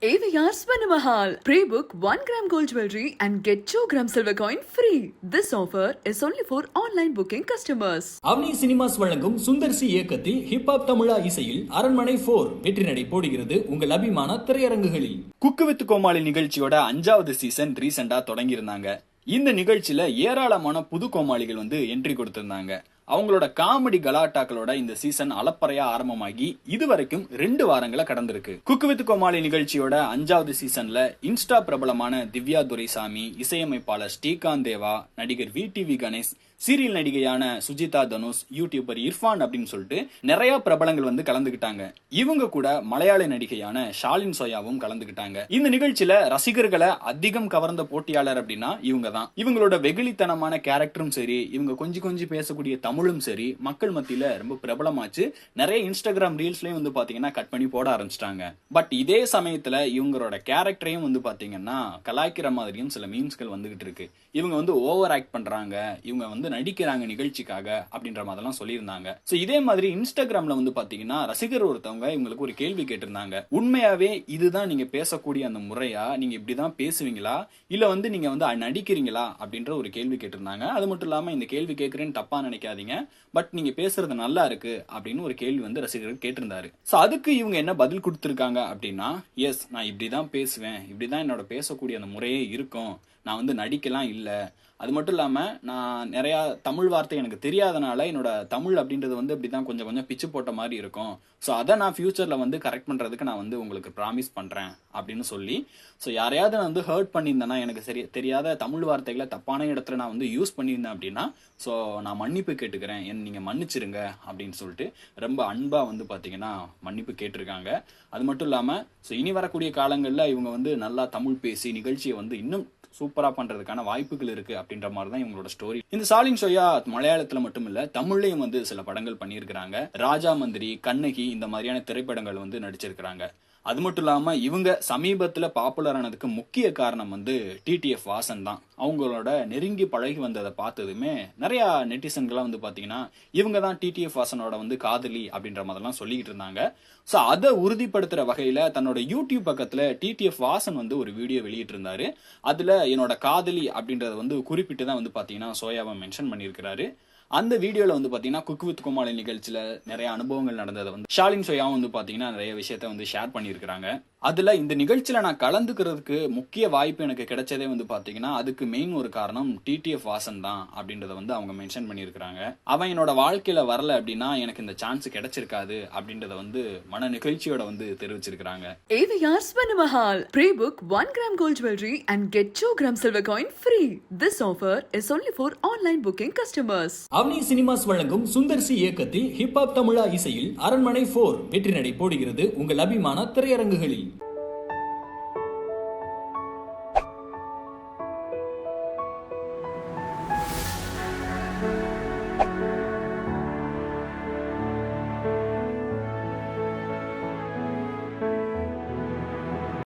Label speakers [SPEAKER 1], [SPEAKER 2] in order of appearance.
[SPEAKER 1] AVR Swarnamahal. Pre-book 1 gram gold jewelry and get 2 gram silver coin free. This offer is only for online booking customers.
[SPEAKER 2] Avani cinemas வழங்கும் சுந்தர்சி இயக்கத்தில் hip hop தமிழா இசையில் அரண்மனை 4 வெற்றி நடை போடுகிறது உங்கள் அபிமான திரையரங்குகளில்.
[SPEAKER 3] குக்கு வித் கோமாளி நிகழ்ச்சியோட 5வது சீசன் ரீசெண்டா தொடங்கி இருந்தாங்க. இந்த நிகழ்ச்சியில ஏராளமான புது கோமாளிகள் என்ட்ரி கொடுத்திருந்தாங்க. அவங்களோட காமெடி கலாட்டாக்களோட இந்த சீசன் அலப்பறையா ஆரம்பமாகி இதுவரைக்கும் 2 வாரங்களை கடந்திருக்கு. குக்கு வித் கோமாளி நிகழ்ச்சியோட 5வது சீசன்ல இன்ஸ்டா பிரபலமான திவ்யா துரைசாமி, இசையமைப்பாளர் ஸ்ரீகாந்த் தேவா, நடிகர் VTV கணேஷ், சீரியல் நடிகையான சுஜிதா தனுஷ், யூடியூபர் இர்ஃபான் அப்படின்னு சொல்லிட்டு நிறைய பிரபலங்கள் கலந்துகிட்டாங்க. இவங்க கூட மலையாள நடிகையான ஷாலின் சோயாவும் கலந்துகிட்டாங்க. இந்த நிகழ்ச்சியில ரசிகர்களை அதிகம் கவர்ந்த போட்டியாளர் அப்படின்னா இவங்க தான். இவங்களோட வெகுளித்தனமான கேரக்டரும் சரி, இவங்க கொஞ்சம் பேசக்கூடிய தமிழும் சரி மக்கள் மத்தியில ரொம்ப பிரபலமாச்சு. நிறைய இன்ஸ்டாகிராம் ரீல்ஸ்லயும் பாத்தீங்கன்னா கட் பண்ணி போட ஆரம்பிச்சிட்டாங்க. பட் இதே சமயத்துல இவங்களோட கேரக்டரையும் பாத்தீங்கன்னா கலாய்க்கிற மாதிரியும் சில மீம்ஸ்கள் வந்துகிட்டு இருக்கு. இவங்க ஓவர் ஆக்ட் பண்றாங்க, இவங்க நடிக்கிறாங்க நிகழ்ச்சிக்காக அப்படின்ற மாதிரிலாம் சொல்லியிருந்தாங்க. சோ இதே மாதிரி இன்ஸ்டாகிராம்ல பாத்தீங்கன்னா ரசிகர் ஒருத்தவங்க இவங்களுக்கு ஒரு கேள்வி கேட்டிருந்தாங்க. உண்மையாவே இதுதான் நீங்க பேசக்கூடிய அந்த முறையா, நீங்க இப்படிதான் பேசுவீங்களா, இல்ல நீங்க நடிக்கிறீங்களா அப்படின்ற ஒரு கேள்வி கேட்டிருந்தாங்க. அது மட்டும் இல்லாம இந்த கேள்வி கேட்கிறேன்னு தப்பா நினைக்காதீங்க, பட் நீங்க பேசுறது நல்லா இருக்கு அப்படின்னு ஒரு கேள்வி ரசிகர்கள் கேட்டிருந்தாரு. சோ அதுக்கு இவங்க என்ன பதில் கொடுத்திருக்காங்க அப்படின்னா, எஸ் நான் இப்படிதான் பேசுவேன், இப்படிதான் என்னோட பேசக்கூடிய அந்த முறையே இருக்கும், நான் நடிக்கலாம் இல்ல, அது மட்டும் இல்லாம நான் நிறைய தமிழ் வார்த்தை எனக்கு தெரியாதனால என்னோட தமிழ் அப்படின்றது இப்படிதான் கொஞ்சம் பிச்சு போட்ட மாதிரி இருக்கும். ஸோ அதை நான் ஃபியூச்சர்ல கரெக்ட் பண்றதுக்கு நான் உங்களுக்கு ப்ராமிஸ் பண்றேன் அப்படின்னு சொல்லி, ஸோ யாரையாவது நான் ஹர்ட் பண்ணியிருந்தேன்னா, எனக்கு சரி தெரியாத தமிழ் வார்த்தைகளை தப்பான இடத்துல நான் யூஸ் பண்ணியிருந்தேன் அப்படின்னா, ஸோ நான் மன்னிப்பு கேட்டுக்கிறேன், நீங்க மன்னிச்சிருங்க அப்படின்னு சொல்லிட்டு ரொம்ப அன்பா பாத்தீங்கன்னா மன்னிப்பு கேட்டிருக்காங்க. அது மட்டும் இல்லாம ஸோ இனி வரக்கூடிய காலங்களில் இவங்க நல்லா தமிழ் பேசி நிகழ்ச்சியை இன்னும் சூப்பரா பண்றதுக்கான வாய்ப்புகள் இருக்கு அப்படின்ற மாதிரி தான் இவங்களோட ஸ்டோரி. இந்த ஷாலின் சோயா மலையாளத்துல மட்டும் இல்ல தமிழ்லயும் சில படங்கள் பண்ணியிருக்கிறாங்க. ராஜா மந்திரி, கண்ணகி இந்த மாதிரியான திரைப்படங்கள் நடிச்சிருக்கிறாங்க. அது மட்டும் இல்லாம இவங்க சமீபத்துல பாப்புலர் ஆனதுக்கு முக்கிய காரணம் TTF வாசன் தான். அவங்களோட நெருங்கி பழகி வந்ததை பார்த்ததுமே நிறைய நெட்டிசன்கள்லாம் பாத்தீங்கன்னா இவங்க தான் TTF வாசனோட காதலி அப்படின்ற மாதிரிலாம் சொல்லிக்கிட்டு இருந்தாங்க. சோ அதை உறுதிப்படுத்துற வகையில தன்னோட யூடியூப் பக்கத்துல TTF வாசன் ஒரு வீடியோ வெளியிட்டு இருந்தாரு. அதுல என்னோட காதலி அப்படின்றத குறிப்பிட்டு தான் பாத்தீங்கன்னா சோயாவை மென்ஷன் பண்ணியிருக்கிறாரு. அந்த வீடியோல பாத்தீங்கன்னா குக்கு வித் கோமாளி நிகழ்ச்சியில நிறைய அனுபவங்கள் நடந்ததை ஷாலின் சோயாவும் பாத்தீங்கன்னா நிறைய விஷயத்த ஷேர் பண்ணியிருக்கிறாங்க. அதுல இந்த நிகழ்ச்சியில நான் கலந்துக்கிறதுக்கு முக்கிய வாய்ப்பு எனக்கு கிடைச்சதே பாத்தீங்கன்னா அதுக்கு மெயின் ஒரு காரணம் TTF வாசன் தான் அப்படின்றத அவங்க மென்ஷன் பண்ணியிருக்கிறாங்க. அவன் என்னோட வாழ்க்கையில வரல அப்படின்னா எனக்கு இந்த சான்ஸ் கிடைச்சிருக்காது அப்படின்றத மன நிகழ்ச்சியோட தெரிவிச்சிருக்காங்க.
[SPEAKER 1] AVR Swarnamahal. Pre-book 1 gram gold jewelry and get 2 gram silver coin free. This offer is only for online booking customers.
[SPEAKER 2] Avani cinemas வழங்கும் சுந்தர்சி இயக்கத்தில் ஹிப்ஹாப் தமிழா இசையில் அரண்மனை 4 வெற்றி நடை போடுகிறது உங்கள் அபிமான திரையரங்குகளில்.